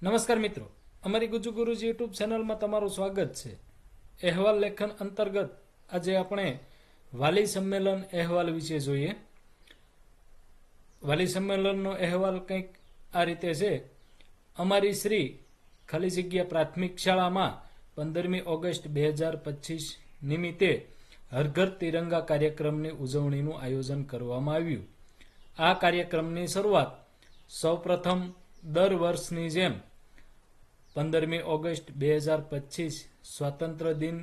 નમસ્કાર મિત્રો, અમારી ગુજુ ગુરુજી યુટ્યુબ ચેનલમાં તમારું સ્વાગત છે। અહેવાલ લેખન અંતર્ગત આજે આપણે વાલી સંમેલન અહેવાલ વિશે જોઈએ। વાલી સંમેલનનો અહેવાલ કંઈક આ રીતે છે। અમારી શ્રી ખાલી જગ્યા પ્રાથમિક શાળામાં 15મી ઓગસ્ટ 2025 નિમિત્તે હર ઘર તિરંગા કાર્યક્રમની ઉજવણીનું આયોજન કરવામાં આવ્યું। આ કાર્યક્રમની શરૂઆત સૌપ્રથમ દર વર્ષની જેમ 15મી ઓગસ્ટ 2025 સ્વાતંત્ર્ય દિન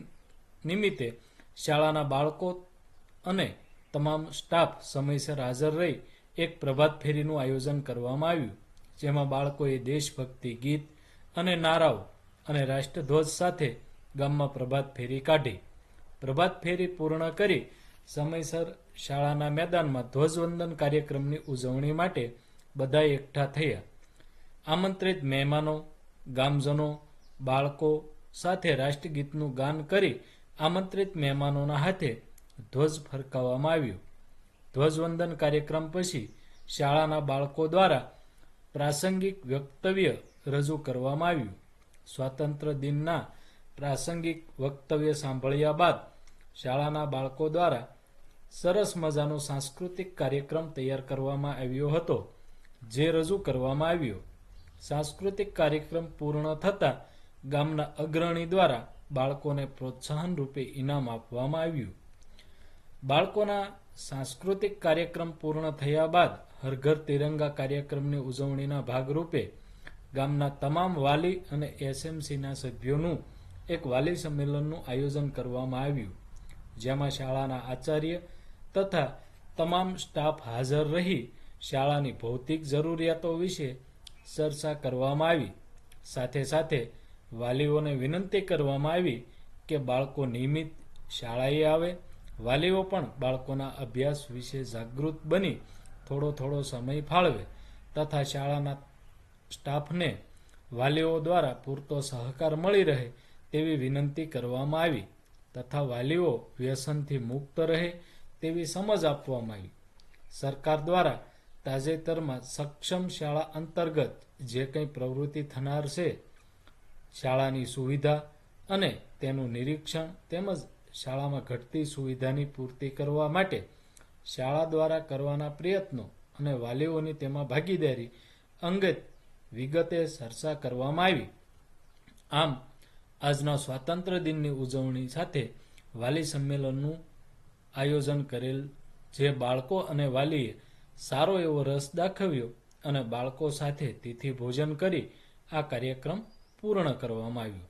નિમિત્તે શાળાના બાળકો અને તમામ સ્ટાફ સમયસર હાજર રહી એક પ્રભાત ફેરીનું આયોજન કરવામાં આવ્યું, જેમાં બાળકોએ દેશભક્તિ ગીત અને નારાઓ અને રાષ્ટ્રધ્વજ સાથે ગામમાં પ્રભાત ફેરી કાઢી। પ્રભાત ફેરી પૂર્ણ કરી સમયસર શાળાના મેદાનમાં ધ્વજવંદન કાર્યક્રમની ઉજવણી માટે બધા એકઠા થયા। આમંત્રિત મહેમાનો, ગામજનો, બાળકો સાથે રાષ્ટ્રગીતનું ગાન કરી આમંત્રિત મહેમાનોના હાથે ધ્વજ ફરકાવવામાં આવ્યો। ધ્વજવંદન કાર્યક્રમ પછી શાળાના બાળકો દ્વારા પ્રાસંગિક વક્તવ્ય રજૂ કરવામાં આવ્યું। સ્વાતંત્ર્ય દિનના પ્રાસંગિક વક્તવ્ય સાંભળ્યા બાદ શાળાના બાળકો દ્વારા સરસ મજાનો સાંસ્કૃતિક કાર્યક્રમ તૈયાર કરવામાં આવ્યો હતો, જે રજૂ કરવામાં આવ્યો। સાંસ્કૃતિક કાર્યક્રમ પૂર્ણ થતાં ગામના અગ્રણી દ્વારા બાળકોને પ્રોત્સાહન રૂપે ઇનામ આપવામાં આવ્યું। બાળકોના સાંસ્કૃતિક કાર્યક્રમ પૂર્ણ થયા બાદ હર ઘર તિરંગા કાર્યક્રમની ઉજવણીના ભાગરૂપે ગામના તમામ વાલી અને એસએમસીના સભ્યોનું એક વાલી સંમેલનનું આયોજન કરવામાં આવ્યું, જેમાં શાળાના આચાર્ય તથા તમામ સ્ટાફ હાજર રહી શાળાની ભૌતિક જરૂરિયાતો વિશે ચર્ચા કરવામાં આવી। સાથે સાથે વાલીઓને વિનંતી કરવામાં આવી કે બાળકો નિયમિત શાળાએ આવે। વાલીઓ પણ બાળકોના અભ્યાસ વિશે જાગૃત બની થોડો સમય ફાળવે તથા શાળાના સ્ટાફને વાલીઓ દ્વારા પૂરતો સહકાર મળી રહે તેવી વિનંતી કરવામાં આવી તથા વાલીઓ વ્યસનથી મુક્ત રહે તેવી સમજ આપવામાં આવી। સરકાર દ્વારા તાજેતરમાં સક્ષમ શાળા અંતર્ગત જે કંઈ પ્રવૃત્તિ થનાર છે, શાળાની સુવિધા અને તેનું નિરીક્ષણ તેમજ શાળામાં ઘટતી સુવિધાની પૂર્તિ કરવા માટે શાળા દ્વારા કરવાના પ્રયત્નો અને વાલીઓની તેમાં ભાગીદારી અંગે વિગતે ચર્ચા કરવામાં આવી। આમ આજના સ્વાતંત્ર્ય દિનની ઉજવણી સાથે વાલી સંમેલનનું આયોજન કરેલ, જે બાળકો અને વાલીએ સારો એવો રસ દાખવ્યો અને બાળકો સાથે તિથિ ભોજન કરી આ કાર્યક્રમ પૂર્ણ કરવામાં આવ્યો।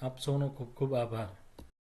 આપ સૌનો ખૂબ ખૂબ આભાર।